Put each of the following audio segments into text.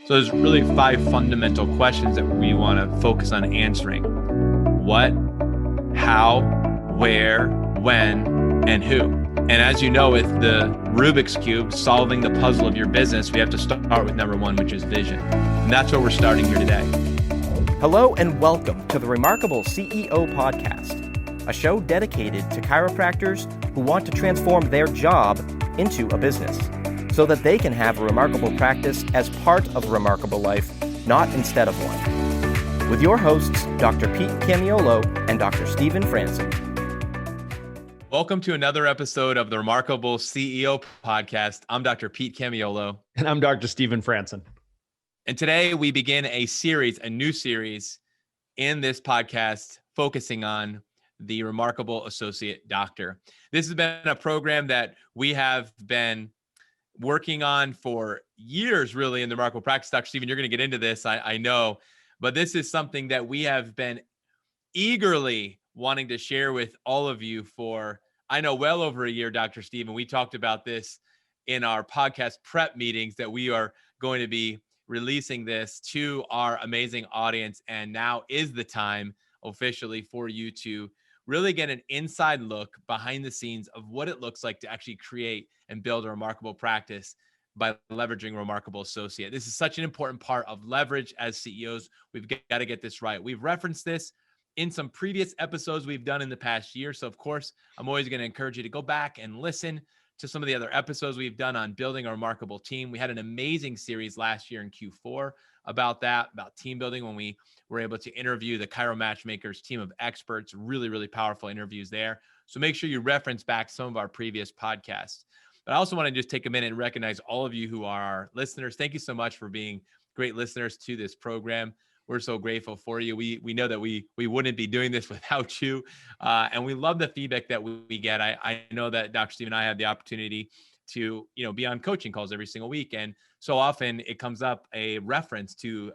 So there's really 5 fundamental questions that we want to focus on answering. What, how, where, when, and who. And as you know, with the Rubik's Cube, solving the puzzle of your business, we have to start with number 1, which is vision. And that's what we're starting here today. Hello and welcome to the Remarkable CEO Podcast, a show dedicated to chiropractors who want to transform their job into a business, so that they can have a remarkable practice as part of a remarkable life, not instead of one. With your hosts, Dr. Pete Camiolo and Dr. Stephen Franson. Welcome to another episode of the Remarkable CEO Podcast. I'm Dr. Pete Camiolo. And I'm Dr. Stephen Franson. And today we begin a new series in this podcast focusing on the Remarkable Associate Doctor. This has been a program that we have been working on for years, really, in the Remarkable Practice. Dr. Stephen, you're going to get into this, I know, but this is something that we have been eagerly wanting to share with all of you for, I know, well over a year, Dr. Stephen. We talked about this in our podcast prep meetings that we are going to be releasing this to our amazing audience. And now is the time officially for you to really get an inside look behind the scenes of what it looks like to actually create and build a remarkable practice by leveraging Remarkable Associate. This is such an important part of leverage as CEOs. We've got to get this right. We've referenced this in some previous episodes we've done in the past year. So of course, I'm always going to encourage you to go back and listen to some of the other episodes we've done on building a remarkable team. We had an amazing series last year in Q4 about team building, when we were able to interview the Chiro Matchmakers team of experts. Really, really powerful interviews there. So make sure you reference back some of our previous podcasts. But I also want to just take a minute and recognize all of you who are our listeners. Thank you so much for being great listeners to this program. We're so grateful for you. We know that we wouldn't be doing this without you. And we love the feedback that we get. I know that Dr. Steve and I have the opportunity to, be on coaching calls every single week. And so often it comes up a reference to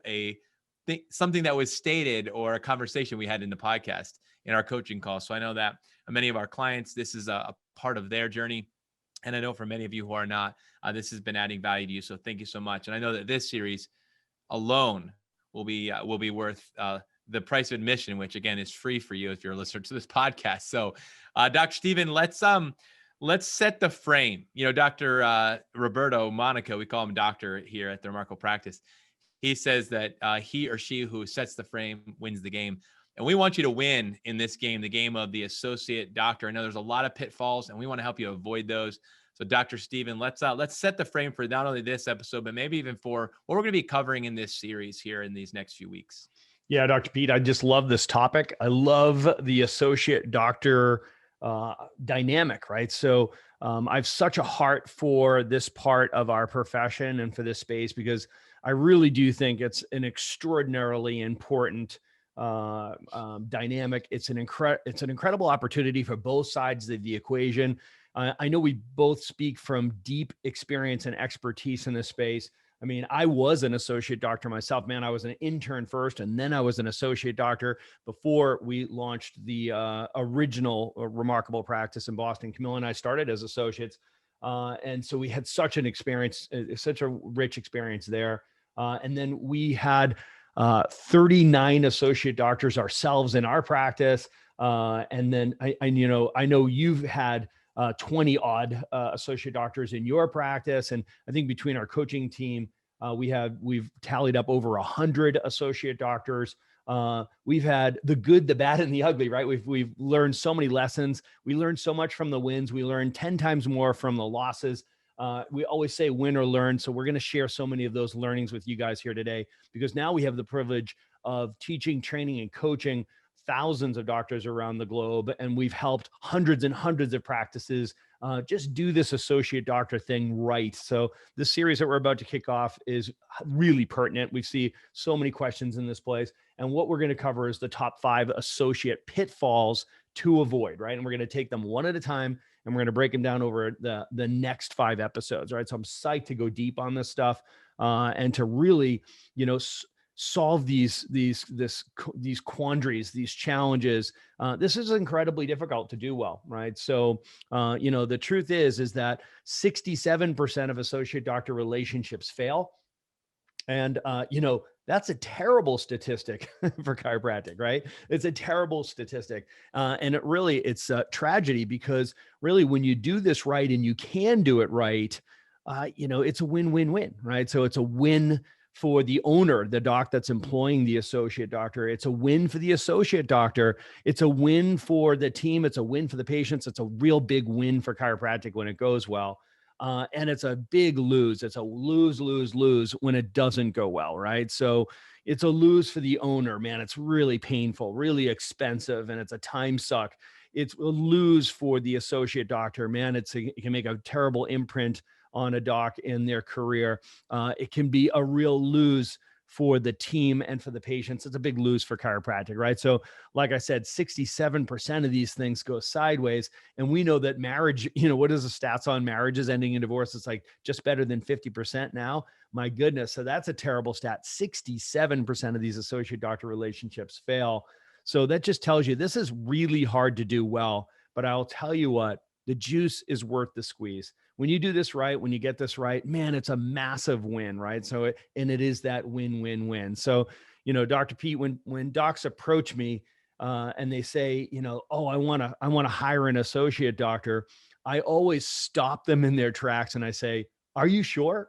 something that was stated or a conversation we had in the podcast in our coaching call. So I know that many of our clients, this is a part of their journey. And I know for many of you who are not, this has been adding value to you. So thank you so much. And I know that this series alone will be worth the price of admission, which again is free for you if you're a listener to this podcast. So Dr. Stephen, let's set the frame. Dr. Roberto Monaco, we call him doctor here at the Remarkable Practice. He says that he or she who sets the frame wins the game. And we want you to win in this game, the game of the associate doctor. I know there's a lot of pitfalls and we want to help you avoid those. So Dr. Stephen, let's set the frame for not only this episode, but maybe even for what we're going to be covering in this series here in these next few weeks. Yeah, Dr. Pete, I just love this topic. I love the associate doctor dynamic, right? So I have such a heart for this part of our profession and for this space, because I really do think it's an extraordinarily important dynamic. It's an incredible opportunity for both sides of the equation. I know we both speak from deep experience and expertise in this space. I mean, I was an associate doctor myself, man. I was an intern first, and then I was an associate doctor before we launched the original Remarkable Practice in Boston. Camilla and I started as associates. And so we had such an experience, such a rich experience there. And then we had 39 associate doctors ourselves in our practice. And then I know you've had 20 odd associate doctors in your practice. And I think between our coaching team, we've tallied up over 100 associate doctors. We've had the good, the bad, and the ugly, right? We've learned so many lessons. We learned so much from the wins. We learned 10 times more from the losses. We always say win or learn. So we're going to share so many of those learnings with you guys here today, because now we have the privilege of teaching, training, and coaching thousands of doctors around the globe. And we've helped hundreds and hundreds of practices just do this associate doctor thing right. So the series that we're about to kick off is really pertinent. We see so many questions in this place. And what we're going to cover is the top 5 associate pitfalls to avoid, right? And we're going to take them one at a time, and we're going to break them down over the next 5 episodes, right? So I'm psyched to go deep on this stuff and to really, solve these quandaries, these challenges. This is incredibly difficult to do well, right? So, the truth is that 67% of associate doctor relationships fail. And, that's a terrible statistic for chiropractic, right? It's a terrible statistic. And it's a tragedy, because really when you do this right and you can do it right, it's a win-win-win, right? So it's a win for the owner, the doc that's employing the associate doctor. It's a win for the associate doctor. It's a win for the team. It's a win for the patients. It's a real big win for chiropractic when it goes well. And it's a big lose. It's a lose, lose, lose when it doesn't go well, right? So it's a lose for the owner, man. It's really painful, really expensive, and it's a time suck. It's a lose for the associate doctor, man. It can make a terrible imprint on a doc in their career. It can be a real lose for the team and for the patients. It's a big lose for chiropractic, right? So like I said, 67% of these things go sideways. And we know that marriage, what is the stats on marriages ending in divorce? It's like just better than 50% now. My goodness. So that's a terrible stat. 67% of these associate doctor relationships fail. So that just tells you this is really hard to do well. But I'll tell you what, the juice is worth the squeeze. When you do this right, when you get this right, man, it's a massive win, right? So it is that win-win-win. So, Dr. Pete, when docs approach me and they say, oh, I want to hire an associate doctor, I always stop them in their tracks and I say, are you sure?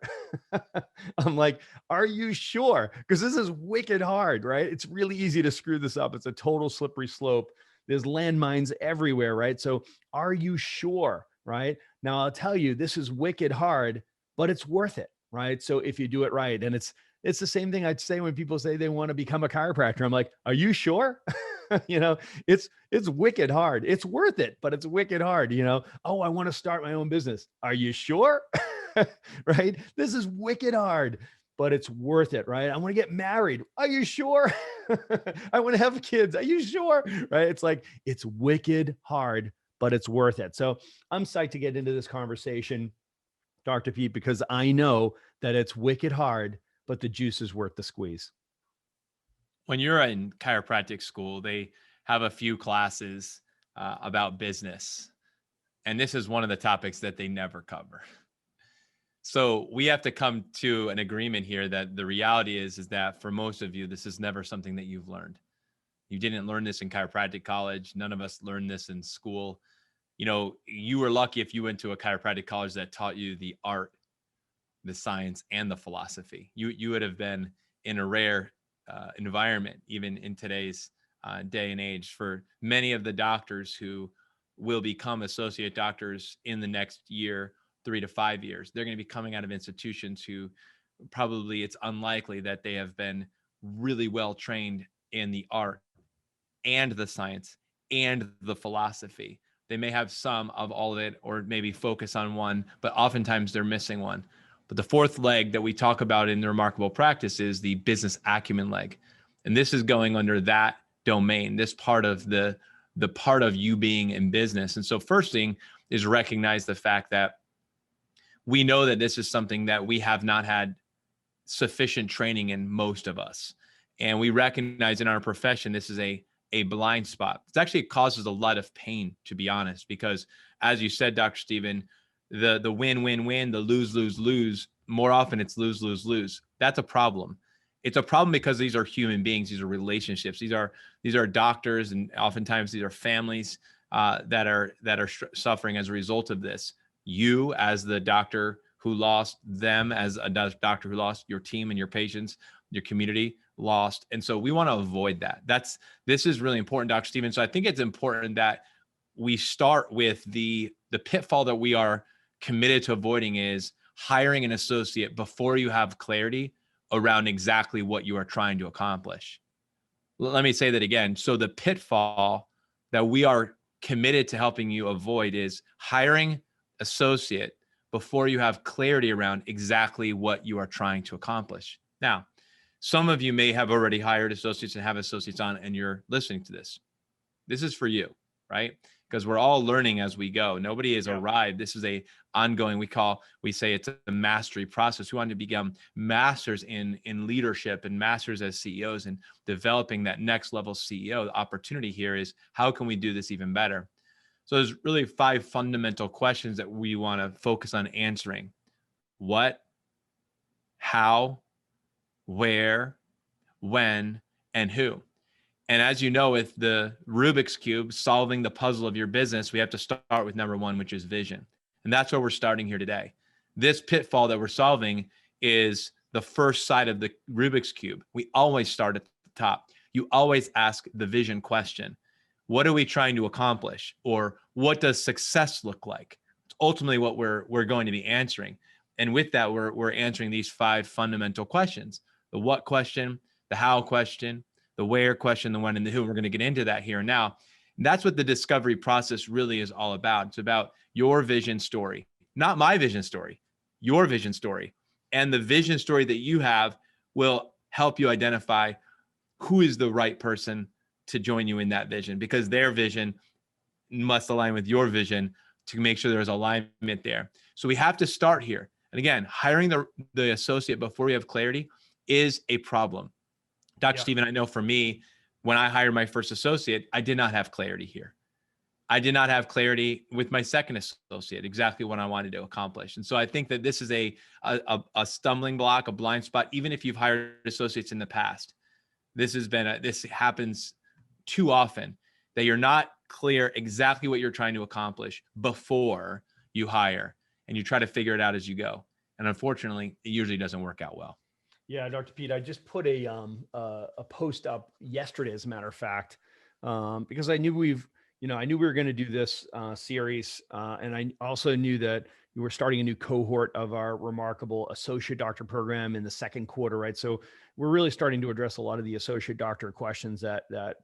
I'm like, are you sure? Because this is wicked hard, right? It's really easy to screw this up. It's a total slippery slope. There's landmines everywhere, right? So are you sure, right? Now, I'll tell you, this is wicked hard, but it's worth it, right? So if you do it right, and it's the same thing I'd say when people say they want to become a chiropractor. I'm like, are you sure? It's wicked hard. It's worth it, but it's wicked hard. Oh, I want to start my own business. Are you sure? Right? This is wicked hard, but it's worth it, right? I want to get married. Are you sure? I want to have kids. Are you sure? Right? It's like, it's wicked hard, but it's worth it. So I'm psyched to get into this conversation, Dr. Pete, because I know that it's wicked hard, but the juice is worth the squeeze. When you're in chiropractic school, they have a few classes about business. And this is one of the topics that they never cover. So we have to come to an agreement here that the reality is that for most of you, this is never something that you've learned. You didn't learn this in chiropractic college. None of us learned this in school. You were lucky if you went to a chiropractic college that taught you the art, the science, and the philosophy. You would have been in a rare environment, even in today's day and age. For many of the doctors who will become associate doctors in the next year, 3 to 5 years, they're going to be coming out of institutions who probably it's unlikely that they have been really well trained in the art and the science and the philosophy. They may have some of all of it, or maybe focus on one, but oftentimes they're missing one. But the fourth leg that we talk about in the Remarkable Practice is the Business Acumen Leg. And this is going under that domain, this part of the part of you being in business. And so first thing is recognize the fact that we know that this is something that we have not had sufficient training in, most of us. And we recognize in our profession, this is a blind spot. It causes a lot of pain, to be honest, because as you said, Dr. Stephen, the win-win-win, the lose-lose-lose, more often it's lose-lose-lose. That's a problem. It's a problem because these are human beings. These are relationships. These are doctors, and oftentimes these are families that are suffering as a result of this. You, as the doctor who lost them, as a doctor who lost your team and your patients, your community lost. And so we want to avoid that. This is really important, Dr. Stephen. So I think it's important that we start with the pitfall that we are committed to avoiding is hiring an associate before you have clarity around exactly what you are trying to accomplish. Let me say that again. So the pitfall that we are committed to helping you avoid is hiring associate before you have clarity around exactly what you are trying to accomplish. Now, some of you may have already hired associates and have associates on, and you're listening to this. This is for you, right? Because we're all learning as we go. Nobody has arrived. This is a ongoing, we say it's a mastery process. We want to become masters in leadership and masters as CEOs, and developing that next level CEO. The opportunity here is, how can we do this even better? So there's really 5 fundamental questions that we want to focus on answering. What, how, where, when, and who. And as you know, with the Rubik's Cube, solving the puzzle of your business, we have to start with number one, which is vision. And that's where we're starting here today. This pitfall that we're solving is the first side of the Rubik's Cube. We always start at the top. You always ask the vision question. What are we trying to accomplish? Or what does success look like? It's ultimately what we're going to be answering. And with that, we're answering these 5 fundamental questions: the what question, the how question, the where question, the when, and the who. We're going to get into that here and now. And that's what the discovery process really is all about. It's about your vision story, not my vision story, your vision story. And the vision story that you have will help you identify who is the right person to join you in that vision, because their vision must align with your vision to make sure there's alignment there. So we have to start here. And again, hiring the associate before we have clarity is a problem. Dr. Stephen, I know for me, when I hired my first associate, I did not have clarity here. I did not have clarity with my second associate, exactly what I wanted to accomplish. And so I think that this is a stumbling block, a blind spot, even if you've hired associates in the past. This happens too often, that you're not clear exactly what you're trying to accomplish before you hire, and you try to figure it out as you go. And unfortunately, it usually doesn't work out well. Yeah, Dr. Pete, I just put a post up yesterday, as a matter of fact, because I knew we were going to do this series, and I also knew that we were starting a new cohort of our remarkable associate doctor program in the second quarter, right? So we're really starting to address a lot of the associate doctor questions that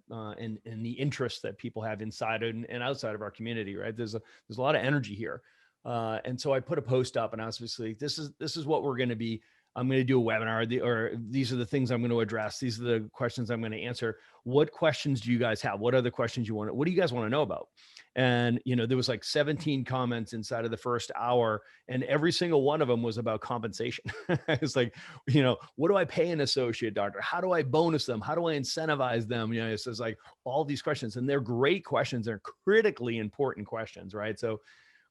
and the interests that people have inside and outside of our community, right? There's a lot of energy here, and so I put a post up, and obviously this is what we're going to be. I'm going to do a webinar, or these are the things I'm going to address. These are the questions I'm going to answer. What questions do you guys have? What other questions what do you guys want to know about? And, there was like 17 comments inside of the first hour, and every single one of them was about compensation. It's like, what do I pay an associate doctor? How do I bonus them? How do I incentivize them? It's like all these questions, and they're great questions. They're critically important questions, right? So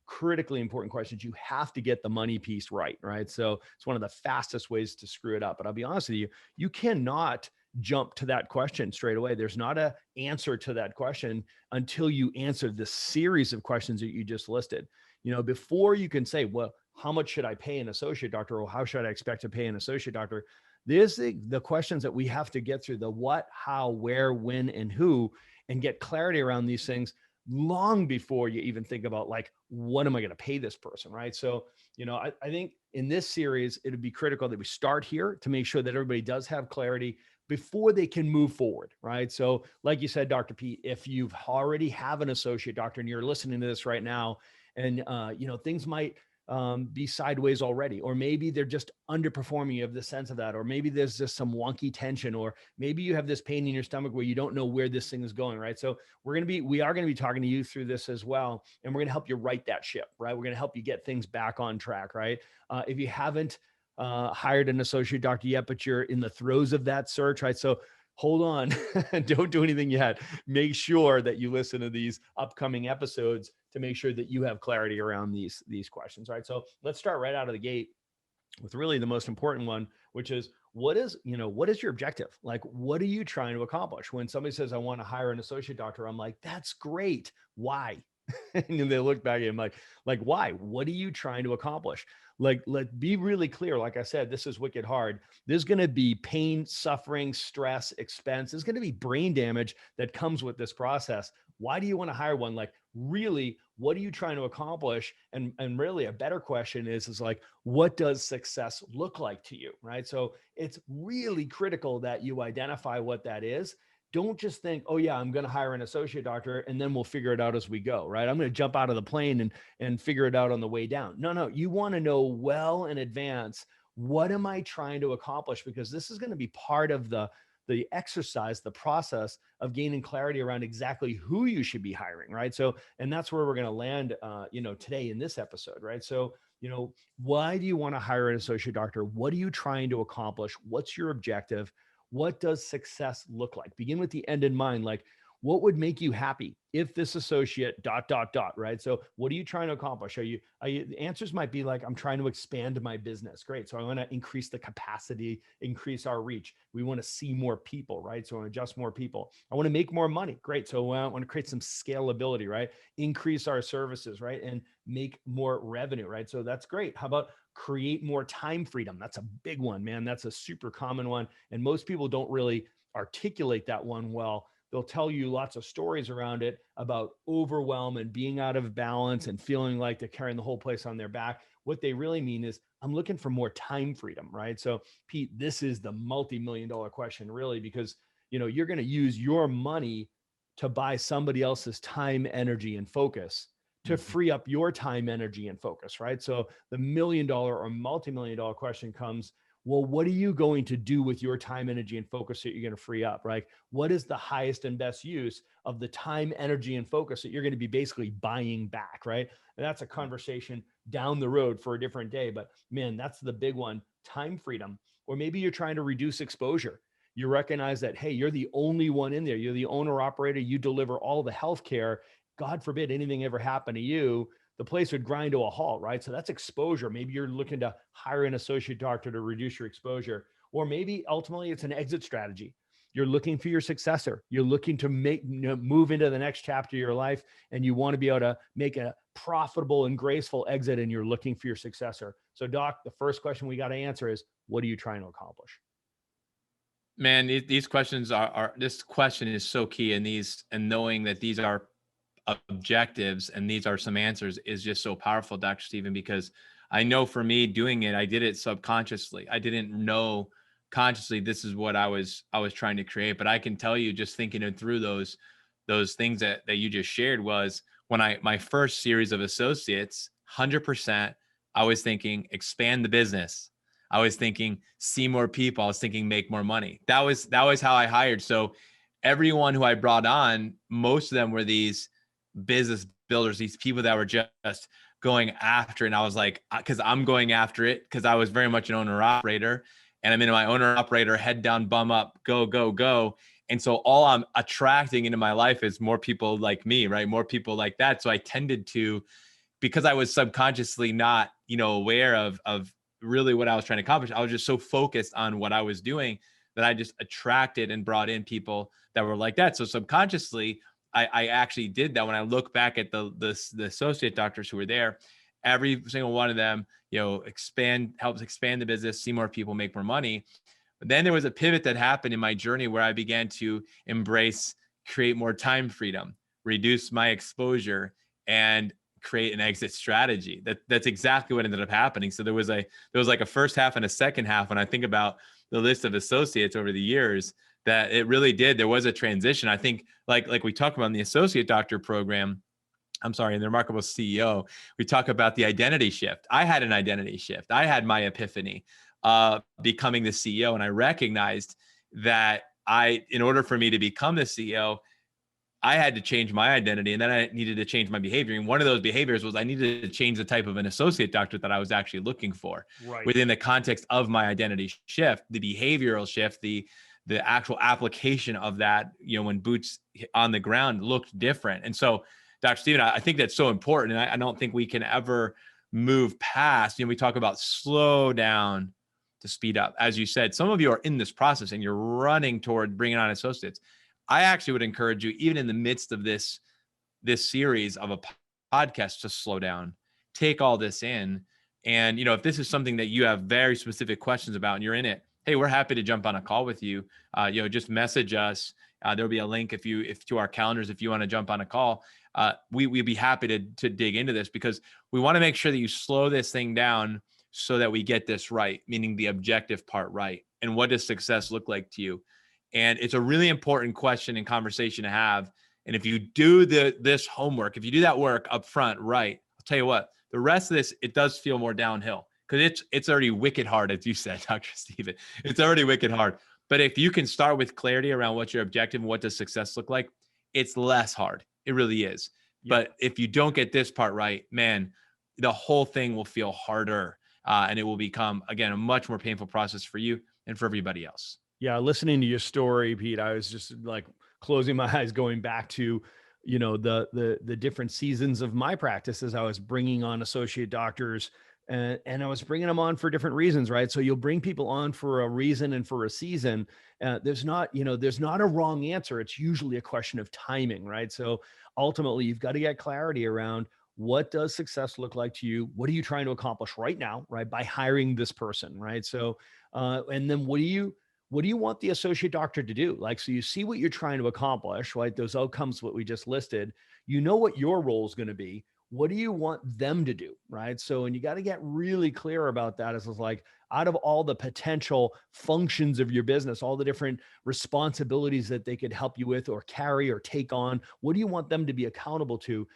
critically important questions. You have to get the money piece right? So it's one of the fastest ways to screw it up. But I'll be honest with you, you cannot jump to that question straight away. There's not an answer to that question until you answer the series of questions that you just listed. Before you can say, well, how much should I pay an associate doctor, or how should I expect to pay an associate doctor? There's the questions that we have to get through: the what, how, where, when, and who, and get clarity around these things long before you even think about, like, what am I going to pay this person, right? So, I think in this series, it would be critical that we start here to make sure that everybody does have clarity before they can move forward, right? So like you said, Dr. Pete, if you've already have an associate doctor and you're listening to this right now, and things might be sideways already, or maybe they're just underperforming. You have the sense of that, or maybe there's just some wonky tension, or maybe you have this pain in your stomach where you don't know where this thing is going, right? So we are going to be talking to you through this as well, and we're going to help you right that ship, right? We're going to help you get things back on track, right? If you haven't hired an associate doctor yet, but you're in the throes of that search, right? So hold on, don't do anything yet. Make sure that you listen to these upcoming episodes to make sure that you have clarity around these questions, right? So let's start right out of the gate with really the most important one, which is what is your objective? Like, what are you trying to accomplish? When somebody says, I want to hire an associate doctor, I'm like, that's great. Why? And they look back at him like, why? What are you trying to accomplish? Like, let's be really clear. Like I said, this is wicked hard. There's going to be pain, suffering, stress, expense. There's going to be brain damage that comes with this process. Why do you want to hire one? Like, really, what are you trying to accomplish? And really a better question is like, what does success look like to you? Right? So it's really critical that you identify what that is. Don't just think, oh yeah, I'm going to hire an associate doctor and then we'll figure it out as we go, right? I'm going to jump out of the plane and figure it out on the way down. No, you want to know well in advance, what am I trying to accomplish? Because this is going to be part of the exercise, the process of gaining clarity around exactly who you should be hiring, right? So, and that's where we're going to land, today in this episode, right? So, why do you want to hire an associate doctor? What are you trying to accomplish? What's your objective? What does success look like? Begin with the end in mind. Like, what would make you happy if this associate ... right? So what are you trying to accomplish? The answers might be like, I'm trying to expand my business. Great. So I want to increase the capacity, increase our reach. We want to see more people, right? So I want to adjust more people. I want to make more money. Great. So I want to create some scalability, right? Increase our services, right? And make more revenue, right? So that's great. How about create more time freedom? That's a big one, man. That's a super common one. And most people don't really articulate that one well. They'll tell you lots of stories around it about overwhelm and being out of balance and feeling like they're carrying the whole place on their back. What they really mean is, I'm looking for more time freedom, right? So Pete, this is the multi-million-dollar question really, because you're going to use your money to buy somebody else's time, energy, and focus to free up your time, energy, and focus, right? So the $1,000,000 or multi-million-dollar question comes, well, what are you going to do with your time, energy, and focus that you're going to free up, right? What is the highest and best use of the time, energy, and focus that you're going to be basically buying back, right? And that's a conversation down the road for a different day. But man, that's the big one, time freedom. Or maybe you're trying to reduce exposure. You recognize that, hey, you're the only one in there. You're the owner operator. You deliver all the healthcare. God forbid anything ever happened to you, the place would grind to a halt, right? So that's exposure. Maybe you're looking to hire an associate doctor to reduce your exposure, or maybe ultimately it's an exit strategy. You're looking for your successor. You're looking to move into the next chapter of your life, and you want to be able to make a profitable and graceful exit, and you're looking for your successor. So Doc, the first question we got to answer is, what are you trying to accomplish? Man, these questions this question is so key, and knowing that these are objectives and these are some answers is just so powerful, Dr. Stephen, because I know for me doing it, I did it subconsciously. I didn't know consciously this is what I was trying to create, but I can tell you, just thinking it through, those things that you just shared, was when my first series of associates, 100%, I was thinking expand the business. I was thinking see more people. I was thinking make more money. That was how I hired. So everyone who I brought on, most of them were these business builders, these people that were just going after it. And I was like, because I'm going after it, because I was very much an owner operator, and I'm in my owner operator, head down, bum up, go, go, go. And so all I'm attracting into my life is more people like me, right? More people like that. So I tended to, because I was subconsciously not, aware of really what I was trying to accomplish. I was just so focused on what I was doing that I just attracted and brought in people that were like that. So subconsciously, I actually did that. When I look back at the associate doctors who were there, every single one of them, helps expand the business, see more people, make more money. But then there was a pivot that happened in my journey where I began to create more time freedom, reduce my exposure, and create an exit strategy. That's exactly what ended up happening. So there was like a first half and a second half. When I think about the list of associates over the years, that it really did. There was a transition. I think like we talk about in the associate doctor program, in the Remarkable CEO, we talk about the identity shift. I had an identity shift. I had my epiphany, becoming the CEO. And I recognized that in order for me to become the CEO, I had to change my identity, and then I needed to change my behavior. And one of those behaviors was I needed to change the type of an associate doctor that I was actually looking for, right, within the context of my identity shift, the behavioral shift, the actual application of that, when boots on the ground looked different. And so, Dr. Stephen, I think that's so important. And I don't think we can ever move past, we talk about slow down to speed up. As you said, some of you are in this process and you're running toward bringing on associates. I actually would encourage you, even in the midst of this series of a podcast, to slow down, take all this in. And, if this is something that you have very specific questions about and you're in it, hey, we're happy to jump on a call with you. Just message us. There'll be a link if to our calendars, if you want to jump on a call. We'd be happy to dig into this, because we want to make sure that you slow this thing down so that we get this right, meaning the objective part right. And what does success look like to you? And it's a really important question and conversation to have. And if you do this homework, if you do that work up front, right, I'll tell you what, the rest of this, it does feel more downhill, because it's already wicked hard, as you said, Dr. Stephen. It's already wicked hard. But if you can start with clarity around what's your objective and what does success look like, it's less hard. It really is. Yeah. But if you don't get this part right, man, the whole thing will feel harder. And it will become, again, a much more painful process for you and for everybody else. Yeah, listening to your story, Pete, I was just like closing my eyes, going back to, the different seasons of my practice as I was bringing on associate doctors, and I was bringing them on for different reasons, right? So you'll bring people on for a reason and for a season. There's not a wrong answer. It's usually a question of timing, right? So ultimately, you've got to get clarity around, what does success look like to you? What are you trying to accomplish right now, right? By hiring this person, right? So, and then what do you want the associate doctor to do? Like, so you see what you're trying to accomplish, right? Those outcomes, what we just listed, you know what your role is going to be. What do you want them to do, right? So, and you got to get really clear about that. It's like, out of all the potential functions of your business, all the different responsibilities that they could help you with or carry or take on, what do you want them to be accountable to?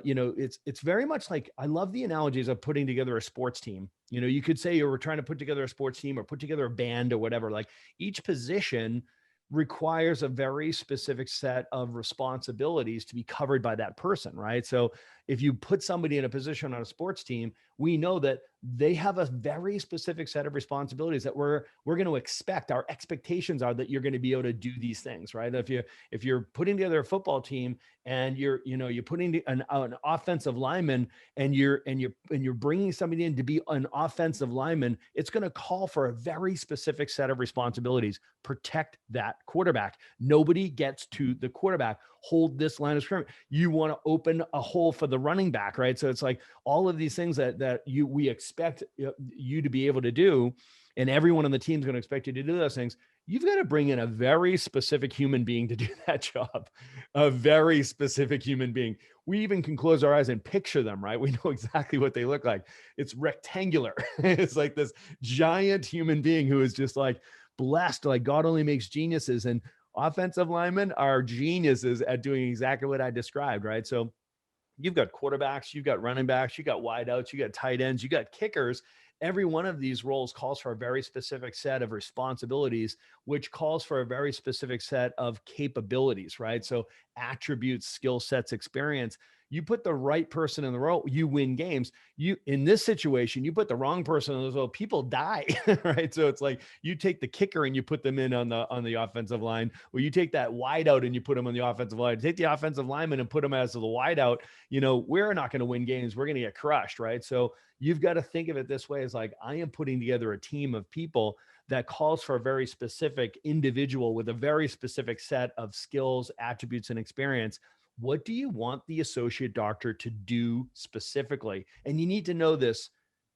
It's very much like, I love the analogies of putting together a sports team. You could say you were trying to put together a sports team or put together a band or whatever. Like, each position requires a very specific set of responsibilities to be covered by that person, right? So if you put somebody in a position on a sports team, we know that they have a very specific set of responsibilities that we're going to expect. Our expectations are that you're going to be able to do these things, right? If you're putting together a football team and you're putting an offensive lineman and you're bringing somebody in to be an offensive lineman, it's going to call for a very specific set of responsibilities. Protect that quarterback. Nobody gets to the quarterback. Hold this line of scrimmage. You want to open a hole for the running back, right? So it's like all of these things that we expect you to be able to do, and everyone on the team is going to expect you to do those things. You've got to bring in a very specific human being to do that job. A very specific human being. We even can close our eyes and picture them, right? We know exactly what they look like. It's rectangular. It's like this giant human being who is just like blessed, like God only makes geniuses, and offensive linemen are geniuses at doing exactly what I described, right? So you've got quarterbacks, you've got running backs, you got wideouts, you got tight ends, you got kickers. Every one of these roles calls for a very specific set of responsibilities, which calls for a very specific set of capabilities, right? So attributes, skill sets, experience. You put the right person in the role, you win games. In this situation, you put the wrong person in the role, people die, right? So it's like, you take the kicker and you put them in on the offensive line, or you take that wideout and you put them on the offensive line. Take the offensive lineman and put them as the wideout. We're not going to win games. We're going to get crushed, right? So you've got to think of it this way: as like, I am putting together a team of people that calls for a very specific individual with a very specific set of skills, attributes, and experience. What do you want the associate doctor to do specifically? And you need to know this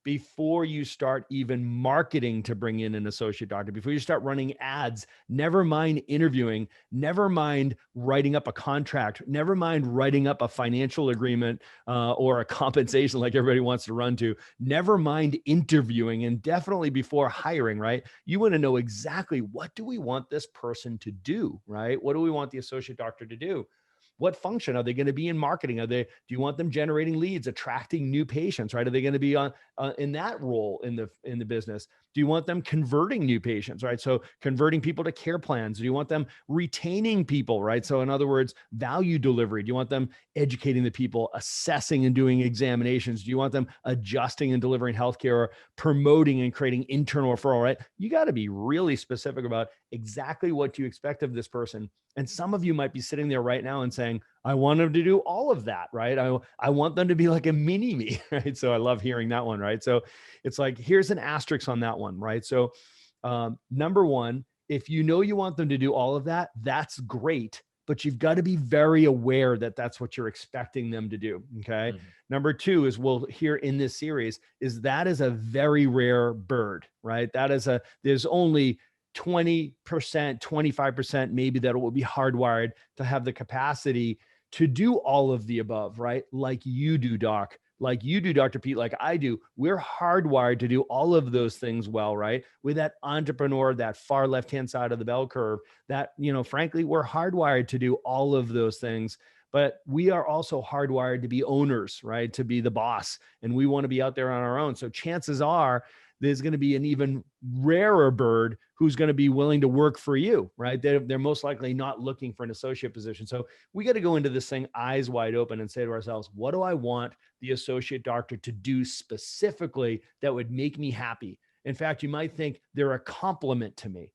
before you start even marketing to bring in an associate doctor, before you start running ads. Never mind interviewing, never mind writing up a contract, never mind writing up a financial agreement or a compensation like everybody wants to run to. Never mind interviewing, and definitely before hiring, right? You want to know exactly, what do we want this person to do, right? What do we want the associate doctor to do? What function are they going to be in marketing? Do you want them generating leads, attracting new patients, right? Are they going to be in that role in the business? Do you want them converting new patients, right? So converting people to care plans. Do you want them retaining people, right? So in other words, value delivery. Do you want them educating the people, assessing and doing examinations? Do you want them adjusting and delivering healthcare, or promoting and creating internal referral, right? You got to be really specific about exactly what you expect of this person. And some of you might be sitting there right now and saying, I want them to do all of that, right? I want them to be like a mini me, right? So I love hearing that one, right? So it's like, here's an asterisk on that one, right? So number one, if you know you want them to do all of that, that's great, but you've got to be very aware that that's what you're expecting them to do, okay? Mm-hmm. Number two is, we'll hear in this series, is that is a very rare bird, right? There's only 20%, 25% maybe that will be hardwired to have the capacity to do all of the above, right? Like you do, Doc. Like you do, Dr. Pete, like I do. We're hardwired to do all of those things well, right? With that entrepreneur, that far left-hand side of the bell curve, that, frankly, we're hardwired to do all of those things. But we are also hardwired to be owners, right? To be the boss. And we want to be out there on our own. So chances are there's going to be an even rarer bird who's going to be willing to work for you, right? They're most likely not looking for an associate position. So we got to go into this thing eyes wide open and say to ourselves, what do I want the associate doctor to do specifically that would make me happy? In fact, you might think they're a compliment to me.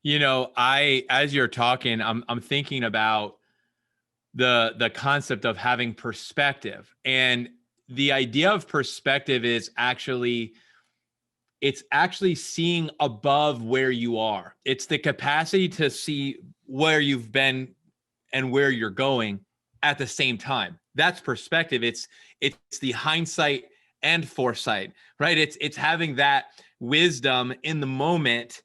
As you're talking, I'm thinking about the concept of having perspective. And the idea of perspective is it's actually seeing above where you are. It's the capacity to see where you've been and where you're going at the same time. That's perspective. It's the hindsight and foresight, right? It's having that wisdom in the moment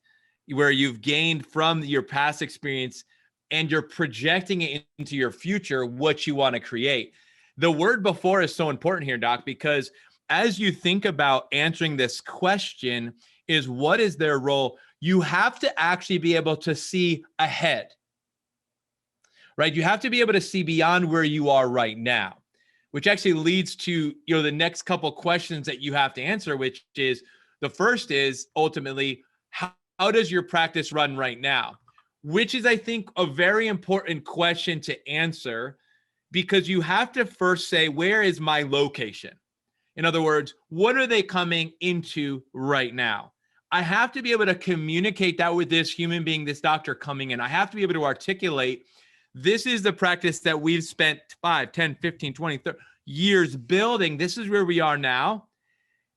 where you've gained from your past experience and you're projecting it into your future, what you want to create. The word before is so important here, Doc, because as you think about answering this question is what is their role? You have to actually be able to see ahead, right? You have to be able to see beyond where you are right now, which actually leads to, the next couple questions that you have to answer, which is the first is ultimately, how does your practice run right now? Which is, I think, a very important question to answer, because you have to first say, where is my location? In other words, what are they coming into right now? I have to be able to communicate that with this human being, this doctor coming in. I have to be able to articulate, this is the practice that we've spent 5, 10, 15, 20, 30 years building. This is where we are now.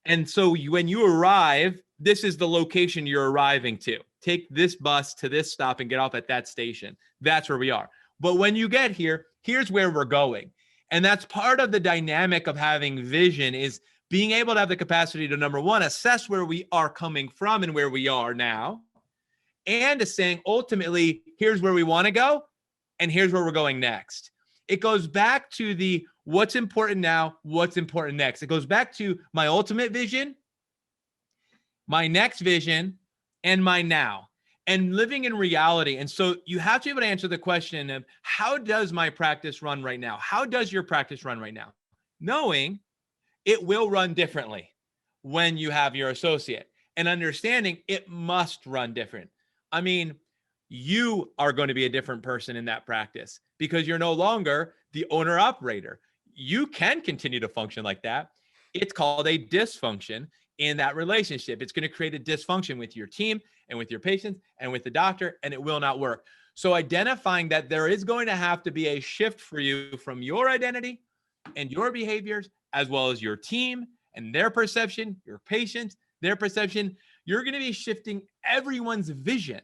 And so when you arrive, this is the location you're arriving to. Take this bus to this stop and get off at that station. That's where we are. But when you get here, here's where we're going. And that's part of the dynamic of having vision, is being able to have the capacity to, number one, assess where we are coming from and where we are now, and to saying, ultimately, here's where we want to go and here's where we're going next. It goes back to the what's important now, what's important next. It goes back to my ultimate vision, my next vision, and my now, and living in reality. And so you have to be able to answer the question of, how does my practice run right now? How does your practice run right now? Knowing it will run differently when you have your associate, and understanding it must run different. I mean, you are going to be a different person in that practice because you're no longer the owner operator. You can continue to function like that. It's called a dysfunction in that relationship. It's going to create a dysfunction with your team and with your patients and with the doctor, and it will not work. So identifying that there is going to have to be a shift for you from your identity and your behaviors, as well as your team and their perception, your patients, their perception. You're going to be shifting everyone's vision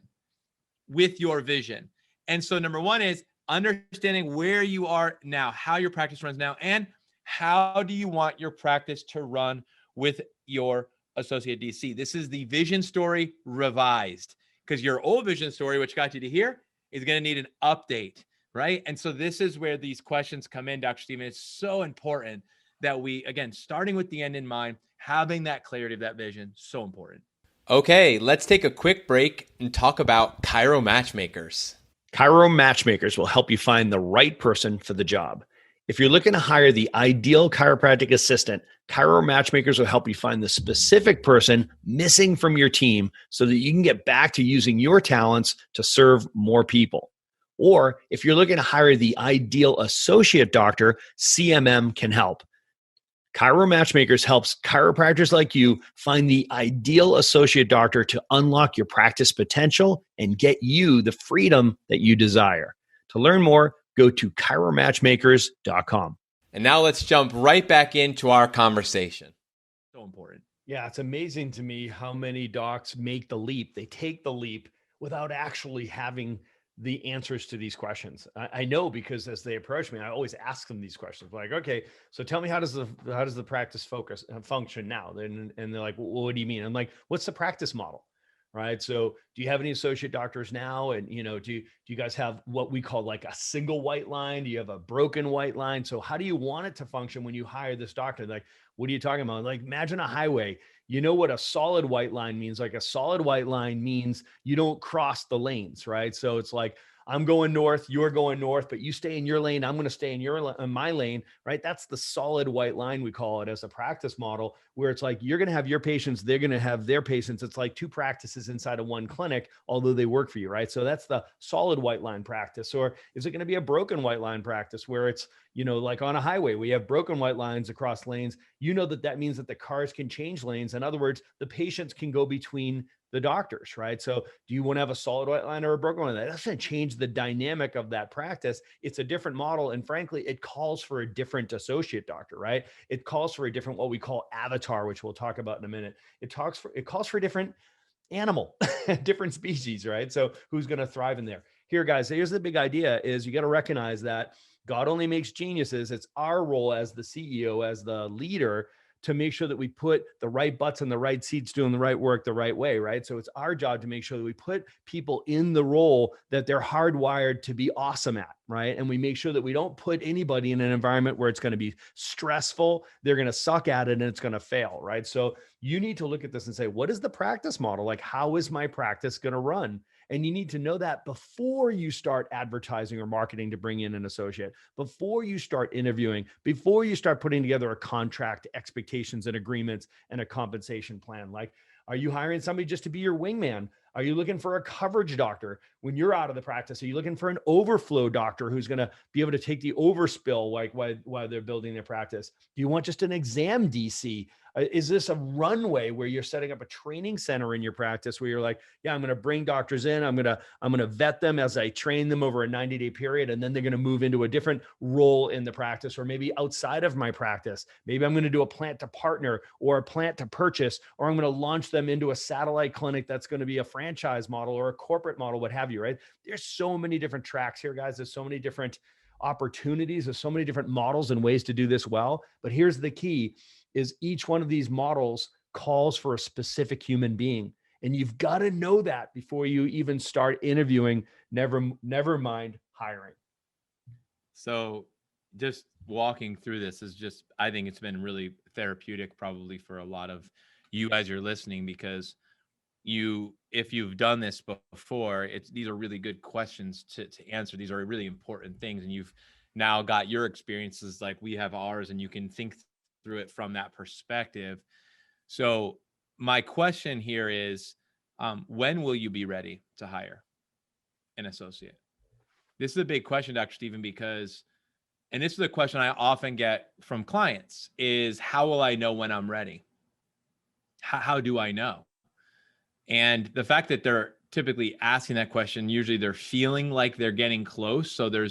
with your vision. And so number one is understanding where you are now, how your practice runs now, and how do you want your practice to run with your associate DC. This is the vision story revised, because your old vision story, which got you to here, is going to need an update, right? And so this is where these questions come in, Dr. Stephen. It's so important that we, again, starting with the end in mind, having that clarity of that vision, so important. Okay, let's take a quick break and talk about Chiro Matchmakers. Chiro Matchmakers will help you find the right person for the job. If you're looking to hire the ideal chiropractic assistant, Chiro Matchmakers will help you find the specific person missing from your team so that you can get back to using your talents to serve more people. Or if you're looking to hire the ideal associate doctor, CMM can help. Chiro Matchmakers helps chiropractors like you find the ideal associate doctor to unlock your practice potential and get you the freedom that you desire. To learn more, go to chiromatchmakers.com. And now let's jump right back into our conversation. So important. Yeah, it's amazing to me how many docs make the leap. They take the leap without actually having the answers to these questions. I know, because as they approach me, I always ask them these questions. Like, okay, so tell me, how does the practice function now? And they're like, well, what do you mean? I'm like, what's the practice model? Right. So do you have any associate doctors now? And, do you guys have what we call like a single white line? Do you have a broken white line? So how do you want it to function when you hire this doctor? Like, what are you talking about? Like, imagine a highway. You know what a solid white line means? Like, a solid white line means you don't cross the lanes, right? So it's like, I'm going north, you're going north, but you stay in your lane, I'm going to stay in my lane, right? That's the solid white line, we call it, as a practice model, where it's like, you're going to have your patients, they're going to have their patients. It's like two practices inside of one clinic, although they work for you, right? So that's the solid white line practice. Or is it going to be a broken white line practice where it's, like on a highway, we have broken white lines across lanes. That means that the cars can change lanes. In other words, the patients can go between the doctors, right? So do you want to have a solid white line or a broken one? That's going to change the dynamic of that practice. It's a different model. And frankly, it calls for a different associate doctor, right? It calls for a different, what we call avatar, which we'll talk about in a minute. It calls for a different animal, different species, right? So who's going to thrive in there? Here, guys, here's the big idea is you got to recognize that God only makes geniuses. It's our role as the CEO, as the leader, to make sure that we put the right butts in the right seats, doing the right work the right way, right? So it's our job to make sure that we put people in the role that they're hardwired to be awesome at, right? And we make sure that we don't put anybody in an environment where it's going to be stressful, they're going to suck at it, and it's going to fail, right? So you need to look at this and say, what is the practice model? Like, how is my practice going to run? And you need to know that before you start advertising or marketing to bring in an associate, before you start interviewing, before you start putting together a contract, expectations and agreements, and a compensation plan. Like, are you hiring somebody just to be your wingman? Are you looking for a coverage doctor when you're out of the practice? Are you looking for an overflow doctor who's going to be able to take the overspill like while they're building their practice? Do you want just an exam DC? Is this a runway where you're setting up a training center in your practice where you're like, yeah, I'm going to bring doctors in. I'm going to vet them as I train them over a 90-day period. And then they're going to move into a different role in the practice, or maybe outside of my practice. Maybe I'm going to do a plant to partner or a plant to purchase, or I'm going to launch them into a satellite clinic that's going to be a franchise model or a corporate model, what have you, right? There's so many different tracks here, guys. There's so many different opportunities. There's so many different models and ways to do this well. But here's the key is each one of these models calls for a specific human being. And you've got to know that before you even start interviewing, never mind hiring. So just walking through this is just, I think it's been really therapeutic probably for a lot of you as you're listening, because if you've done this before, these are really good questions to answer. These are really important things. And you've now got your experiences like we have ours, and you can think through it from that perspective. So my question here is, when will you be ready to hire an associate? This is a big question, Dr. Stephen, because, and this is a question I often get from clients, is how will I know when I'm ready? How do I know? And the fact that they're typically asking that question, usually they're feeling like they're getting close. So they're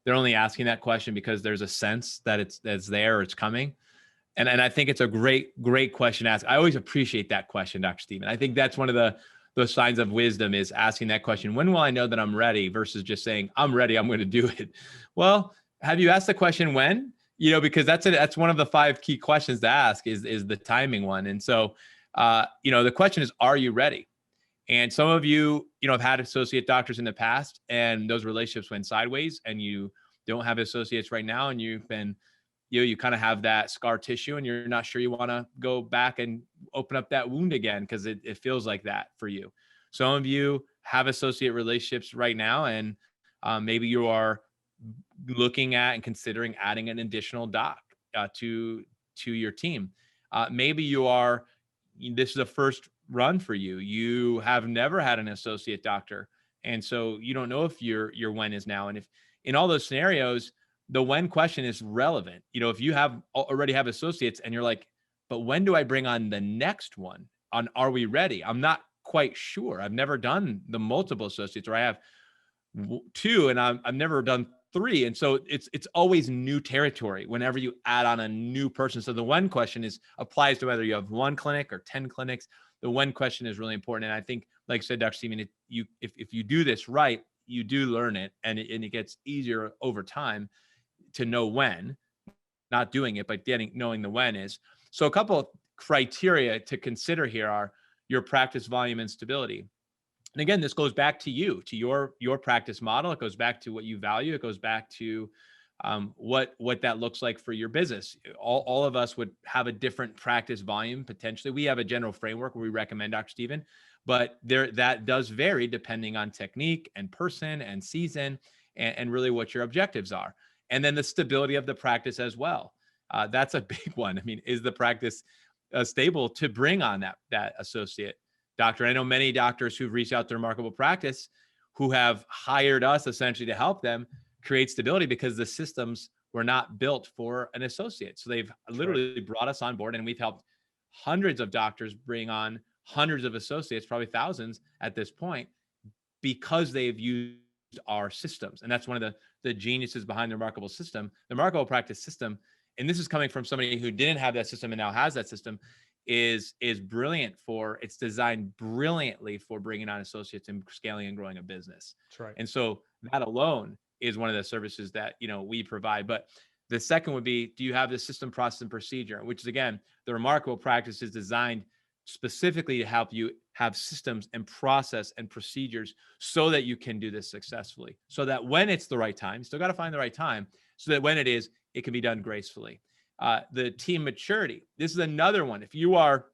only asking that question because there's a sense that it's there, or it's coming. And I think it's a great question to ask. I always appreciate that question, Dr. Stephen. I think that's one of those signs of wisdom, is asking that question, when will I know that I'm ready, versus just saying, I'm ready, I'm going to do it. Well, have you asked the question when? Because that's one of the 5 key questions to ask is the timing one. And so, the question is, are you ready? And some of you, have had associate doctors in the past, and those relationships went sideways, and you don't have associates right now, and you've been, you kind of have that scar tissue, and you're not sure you want to go back and open up that wound again, because it feels like that for you. Some of you have associate relationships right now, and maybe you are looking at and considering adding an additional doc to your team. Maybe this is a first run for you. You have never had an associate doctor, and so you don't know if your when is now. And if in all those scenarios, the when question is relevant. If you already have associates and you're like, but when do I bring on the next one? Are we ready? I'm not quite sure. I've never done the multiple associates, or I have 2 and I've never done 3. And so it's always new territory whenever you add on a new person. So the when question applies to whether you have 1 clinic or 10 clinics. The when question is really important. And I think, like I said, Dr. Stephen, if you do this right, you do learn it, and it gets easier over time to know when, not doing it, but knowing the when is. So a couple of criteria to consider here are your practice volume and stability. And again, this goes back to your practice model. It goes back to what you value. It goes back to what that looks like for your business. All of us would have a different practice volume potentially. We have a general framework where we recommend, Dr. Stephen, but that does vary depending on technique and person and season and really what your objectives are. And then the stability of the practice as well. That's a big one. I mean, is the practice stable to bring on that associate doctor? I know many doctors who've reached out to Remarkable Practice who have hired us essentially to help them create stability because the systems were not built for an associate. So they've literally brought us on board, and we've helped hundreds of doctors bring on hundreds of associates, probably thousands at this point, because they've used our systems. And that's one of the geniuses behind the Remarkable system, the Remarkable Practice system. And this is coming from somebody who didn't have that system and now has that system, is brilliant it's designed brilliantly for bringing on associates and scaling and growing a business. That's right. And so that alone is one of the services that, we provide. But the second would be, do you have the system, process, and procedure? Which is, again, the Remarkable Practice is designed specifically to help you have systems and process and procedures so that you can do this successfully, so that when it's the right time, still got to find the right time, so that when it is, it can be done gracefully. The team maturity. This is another one. If you are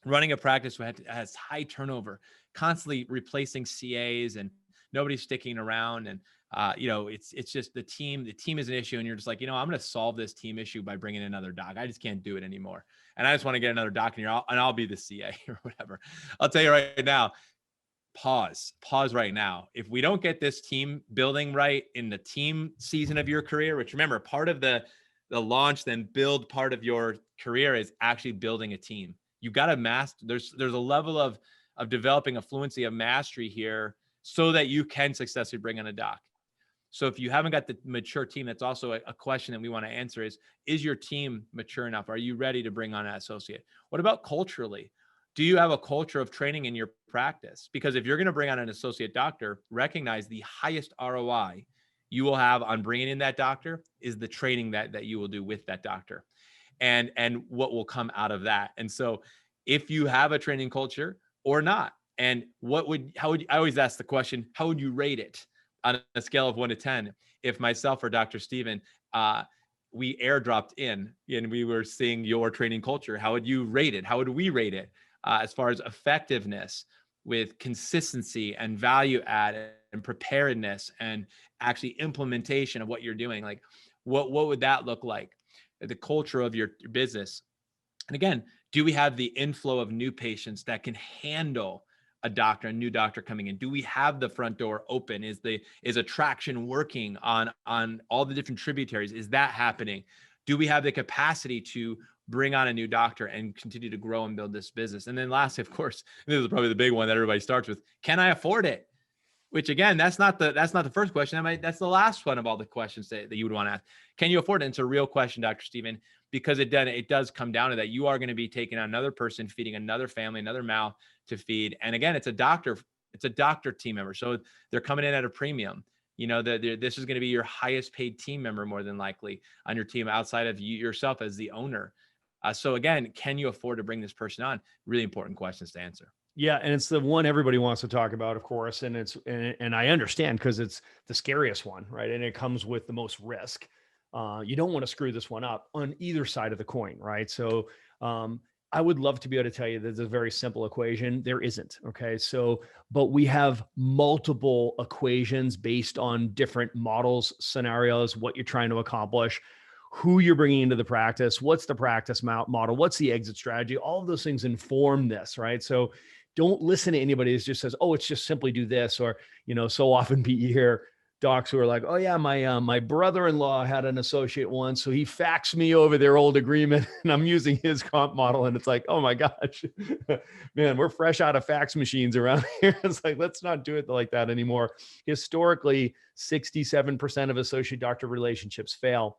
running a practice that has high turnover, constantly replacing CAs and nobody's sticking around, and it's just the team is an issue, and you're just like, I'm going to solve this team issue by bringing another doc. I just can't do it anymore, and I just want to get another doc in here, and I'll be the CA or whatever. I'll tell you right now, pause right now. If we don't get this team building right in the team season of your career, which, remember, part of the launch, then build part of your career is actually building a team. You've got to master. There's a level of developing a fluency of mastery here so that you can successfully bring on a doc. So if you haven't got the mature team, that's also a question that we want to answer is your team mature enough? Are you ready to bring on an associate? What about culturally? Do you have a culture of training in your practice? Because if you're going to bring on an associate doctor, recognize the highest ROI you will have on bringing in that doctor is the training that you will do with that doctor, and what will come out of that. And so if you have a training culture or not, and I always ask the question, how would you rate it on a scale of 1 to 10? If myself or Dr. Steven, we airdropped in and we were seeing your training culture, how would you rate it? How would we rate it as far as effectiveness with consistency and value add and preparedness and actually implementation of what you're doing? Like what would that look like? The culture of your business. And again, do we have the inflow of new patients that can handle a new doctor coming in? Do we have the front door open? Is attraction working on all the different tributaries? Is that happening? Do we have the capacity to bring on a new doctor and continue to grow and build this business? And then lastly, of course, this is probably the big one that everybody starts with, can I afford it? Which again, that's not the first question. That's the last one of all the questions that you would want to ask. Can you afford it? And it's a real question, Dr. Steven, because it does come down to that. You are going to be taking on another person, feeding another family, another mouth to feed. And again, it's a doctor team member. So they're coming in at a premium. This is going to be your highest paid team member, more than likely, on your team outside of you yourself as the owner. So again, can you afford to bring this person on? Really important questions to answer. Yeah. And it's the one everybody wants to talk about, of course. And and I understand, because it's the scariest one, right? And it comes with the most risk. You don't want to screw this one up on either side of the coin, right? So I would love to be able to tell you that there's a very simple equation. There isn't. Okay. So, but we have multiple equations based on different models, scenarios, what you're trying to accomplish, who you're bringing into the practice, what's the practice model, what's the exit strategy. All of those things inform this, right? So don't listen to anybody who just says, oh, it's just simply do this. Or, so often you hear docs who are like, oh yeah, my brother-in-law had an associate once, so he faxed me over their old agreement and I'm using his comp model. And it's like, oh my gosh, man, we're fresh out of fax machines around here. It's like, let's not do it like that anymore. Historically, 67% of associate doctor relationships fail.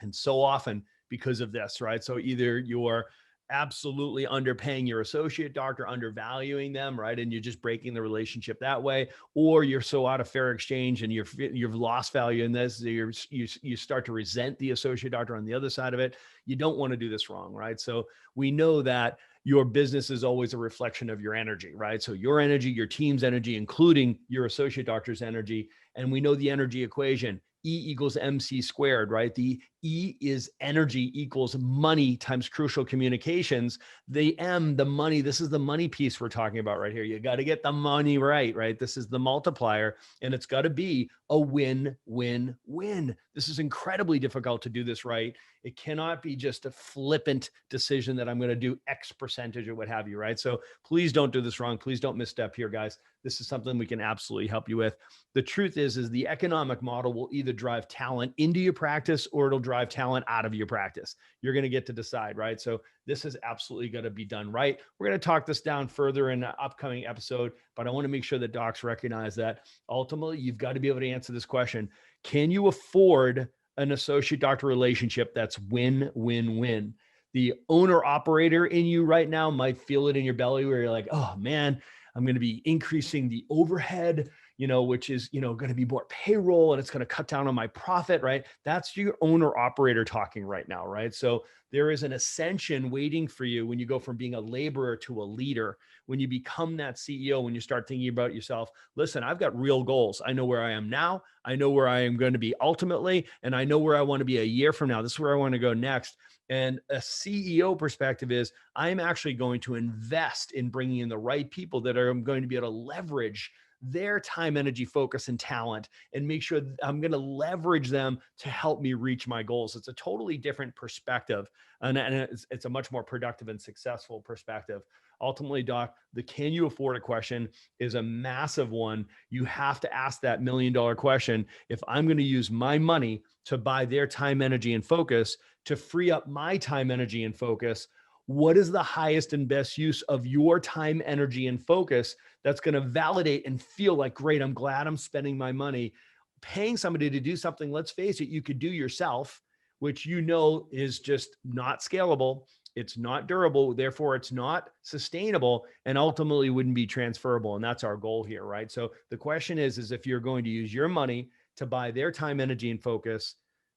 And so often because of this, right? So either you're absolutely underpaying your associate doctor, undervaluing them, right? And you're just breaking the relationship that way, or you're so out of fair exchange and you've lost value in this, you start to resent the associate doctor on the other side of it. You don't want to do this wrong, right? So we know that your business is always a reflection of your energy, right? So your energy, your team's energy, including your associate doctor's energy. And we know the energy equation, E equals MC squared, right? The E is energy equals money times crucial communications. The M, the money, this is the money piece we're talking about right here. You got to get the money right? This is the multiplier, and it's got to be a win, win, win. This is incredibly difficult to do this right. It cannot be just a flippant decision that I'm going to do X percentage or what have you, right? So please don't do this wrong. Please don't misstep here, guys. This is something we can absolutely help you with. The truth is the economic model will either drive talent into your practice or it'll drive drive talent out of your practice. You're going to get to decide, right? So this is absolutely going to be done right. We're going to talk this down further in an upcoming episode, but I want to make sure that docs recognize that ultimately you've got to be able to answer this question. Can you afford an associate doctor relationship that's win-win-win? The owner operator in you right now might feel it in your belly where you're like, oh man, I'm going to be increasing the overhead, which is, going to be more payroll and it's going to cut down on my profit, right? That's your owner operator talking right now, right? So there is an ascension waiting for you when you go from being a laborer to a leader. When you become that CEO, when you start thinking about yourself, listen, I've got real goals. I know where I am now. I know where I am going to be ultimately, and I know where I want to be a year from now. This is where I want to go next. And a CEO perspective is I'm actually going to invest in bringing in the right people that are going to be able to leverage their time, energy, focus, and talent, and make sure I'm going to leverage them to help me reach my goals. It's a totally different perspective, and it's a much more productive and successful perspective. Ultimately, Doc, the can you afford a question is a massive one. You have to ask that $1 million question. If I'm going to use my money to buy their time, energy, and focus to free up my time, energy, and focus, what is the highest and best use of your time, energy, and focus that's going to validate and feel like, great, I'm glad I'm spending my money paying somebody to do something, let's face it, you could do yourself, which is just not scalable. It's not durable. Therefore, it's not sustainable and ultimately wouldn't be transferable. And that's our goal here, right? So the question is if you're going to use your money to buy their time, energy, and focus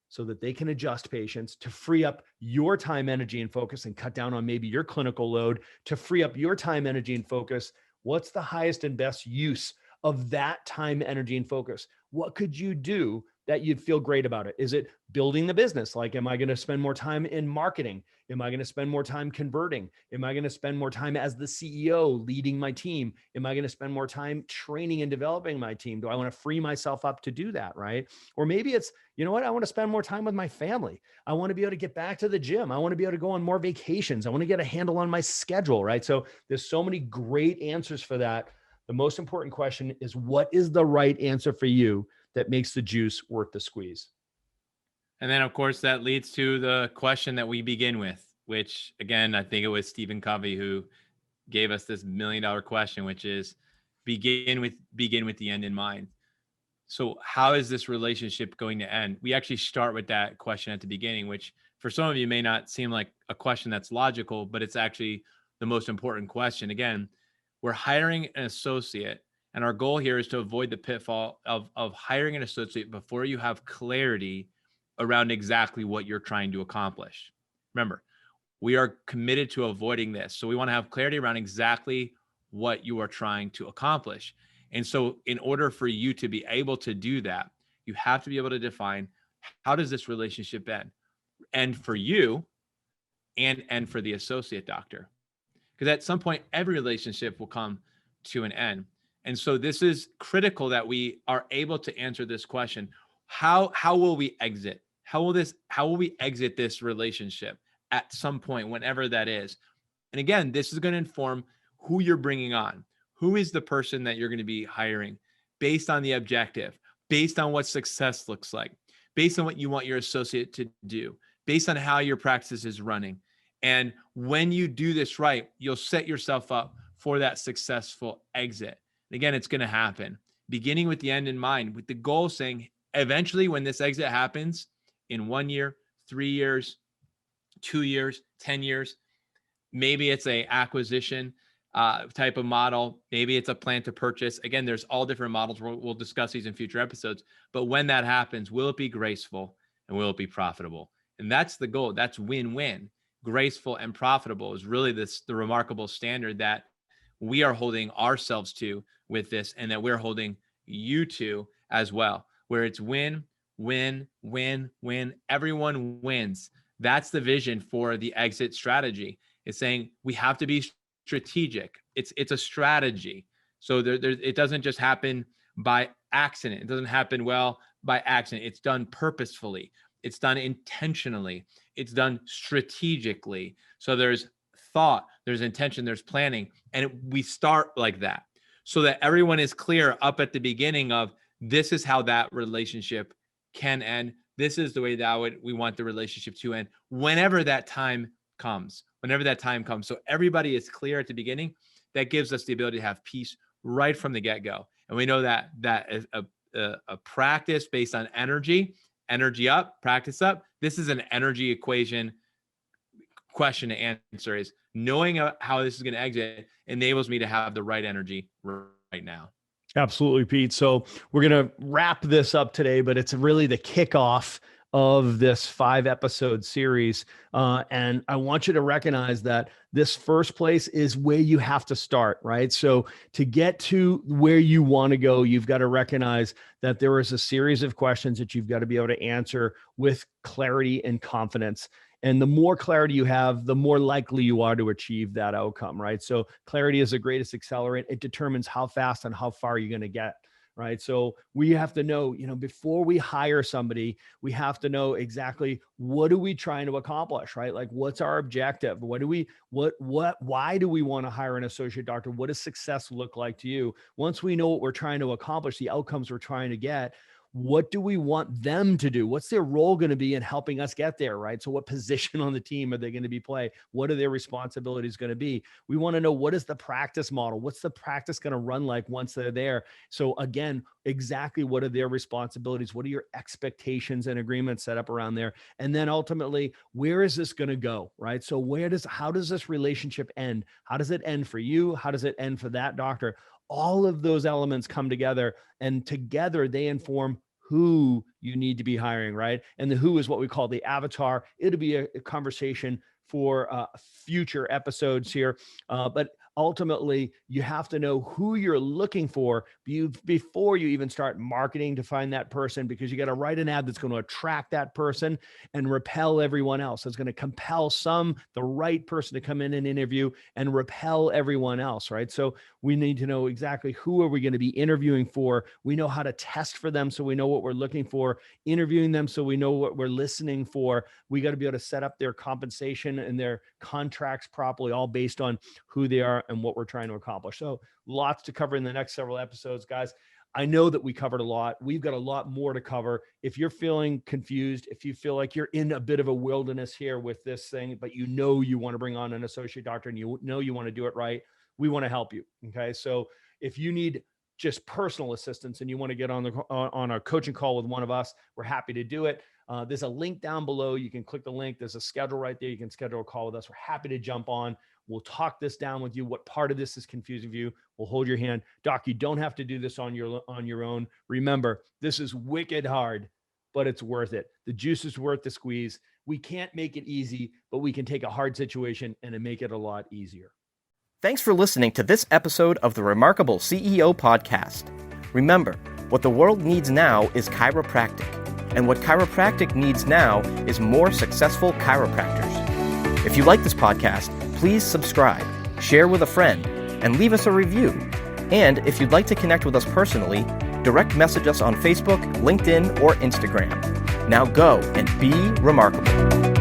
so that they can adjust patients, to free up your time, energy, and focus and cut down on maybe your clinical load, to free up your time, energy, and focus, what's the highest and best use of that time, energy, and focus? What could you do that you'd feel great about it? Is it building the business? Like, am I going to spend more time in marketing? Am I going to spend more time converting? Am I going to spend more time as the CEO leading my team? Am I going to spend more time training and developing my team? Do I want to free myself up to do that, right? Or maybe it's, I want to spend more time with my family. I want to be able to get back to the gym. I want to be able to go on more vacations. I want to get a handle on my schedule, right? So there's so many great answers for that. The most important question is, what is the right answer for you that makes the juice worth the squeeze? And then, of course, that leads to the question that we begin with, which, again, I think it was Stephen Covey who gave us this $1 million question, which is begin with the end in mind. So how is this relationship going to end? We actually start with that question at the beginning, which for some of you may not seem like a question that's logical, but it's actually the most important question. Again, we're hiring an associate, and our goal here is to avoid the pitfall of hiring an associate before you have clarity around exactly what you're trying to accomplish. Remember, we are committed to avoiding this. So we want to have clarity around exactly what you are trying to accomplish. And so in order for you to be able to do that, you have to be able to define, how does this relationship end? And for you and for the associate doctor. Because at some point, every relationship will come to an end. And so this is critical that we are able to answer this question. How will we exit? How will we exit this relationship at some point, whenever that is? And again, this is going to inform who you're bringing on. Who is the person that you're going to be hiring based on the objective, based on what success looks like, based on what you want your associate to do, based on how your practice is running. And when you do this right, you'll set yourself up for that successful exit. And again, it's going to happen beginning with the end in mind, with the goal saying, eventually when this exit happens in 1 year, 3 years, 2 years, 10 years, maybe it's a acquisition type of model. Maybe it's a plan to purchase. Again, there's all different models. We'll discuss these in future episodes. But when that happens, will it be graceful and will it be profitable? And that's the goal. That's win-win. Graceful and profitable is really the remarkable standard that we are holding ourselves to with this, and that we're holding you to as well, where it's win, win, win, win. Everyone wins. That's the vision for the exit strategy. It's saying we have to be strategic. It's a strategy. So it doesn't just happen by accident. It doesn't happen by accident. It's done purposefully. It's done intentionally. It's done strategically. So there's thought, there's intention, there's planning, and we start like that so that everyone is clear up at the beginning of, this is how that relationship can end. this is the way that we want the relationship to end whenever that time comes. So everybody is clear at the beginning. That gives us the ability to have peace right from the get-go. And we know that is a practice based on energy up, practice up. This is an energy equation. Question to answer is knowing how this is going to exit enables me to have the right energy right now. Absolutely, Pete. So we're going to wrap this up today, but it's really the kickoff of this 5-episode series. And I want you to recognize that this first place is where you have to start, right? So to get to where you want to go, you've got to recognize that there is a series of questions that you've got to be able to answer with clarity and confidence. And the more clarity you have, the more likely you are to achieve that outcome, right? So clarity is the greatest accelerant. It determines how fast and how far you're going to get, right? So we have to know, before we hire somebody, we have to know exactly what are we trying to accomplish, right? Like, what's our objective? Why do we want to hire an associate doctor? What does success look like to you? Once we know what we're trying to accomplish, the outcomes we're trying to get, what do we want them to do? What's their role going to be in helping us get there, right? So what position on the team are they going to be play? What are their responsibilities going to be? We want to know, what is the practice model? What's the practice going to run like once they're there? So again, exactly what are their responsibilities? What are your expectations and agreements set up around there? And then ultimately, where is this going to go, right? So how does this relationship end? How does it end for you? How does it end for that doctor? All of those elements come together, and together they inform who you need to be hiring, right? And the who is what we call the avatar. It'll be a conversation for future episodes here. But ultimately, you have to know who you're looking for before you even start marketing to find that person, because you got to write an ad that's going to attract that person and repel everyone else. It's going to compel the right person to come in and interview and repel everyone else, right? So we need to know exactly who are we going to be interviewing for. We know how to test for them, so we know what we're looking for, interviewing them so we know what we're listening for. We got to be able to set up their compensation and their contracts properly, all based on who they are and what we're trying to accomplish. So lots to cover in the next several episodes, guys. I know that we covered a lot. We've got a lot more to cover. If you're feeling confused, if you feel like you're in a bit of a wilderness here with this thing, but you want to bring on an associate doctor and you want to do it right, we want to help you. Okay. So if you need just personal assistance and you want to get on a coaching call with one of us, we're happy to do it. There's a link down below. You can click the link. There's a schedule right there. You can schedule a call with us. We're happy to jump on. We'll talk this down with you. What part of this is confusing for you? We'll hold your hand. Doc, you don't have to do this on your own. Remember, this is wicked hard, but it's worth it. The juice is worth the squeeze. We can't make it easy, but we can take a hard situation and make it a lot easier. Thanks for listening to this episode of the Remarkable CEO Podcast. Remember, what the world needs now is chiropractic, and what chiropractic needs now is more successful chiropractors. If you like this podcast, please subscribe, share with a friend, and leave us a review. And if you'd like to connect with us personally, direct message us on Facebook, LinkedIn, or Instagram. Now go and be remarkable.